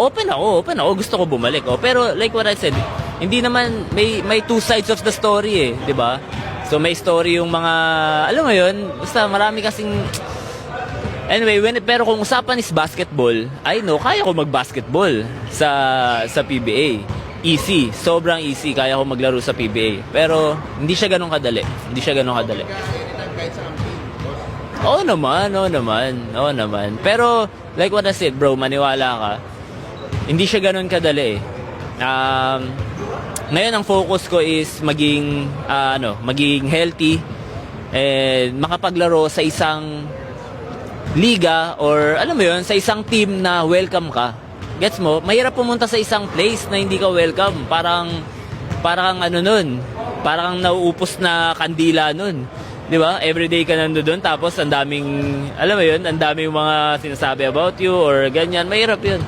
Open ako, gusto ko bumalik. Oh. Pero like what I said, hindi naman, may two sides of the story eh, di ba? So may story yung mga, alam mo yun, basta marami kasing, anyway, pero kung usapan is basketball, I know, kaya ko mag-basketball sa PBA. Easy, sobrang easy, kaya ko maglaro sa PBA. Pero hindi siya ganun kadali. Oo naman. Pero like what I said, bro, maniwala ka. Hindi siya ganun kadali eh. Ngayon ang focus ko is maging healthy and makapaglaro sa isang liga or alam mo yun, sa isang team na welcome ka. Gets mo? Mahirap pumunta sa isang place na hindi ka welcome. Parang parang nauupos na kandila nun. 'Di ba? Everyday ka nandoon tapos ang daming, alam mo yun, ang daming mga sinasabi about you or ganyan. Mahirap yun.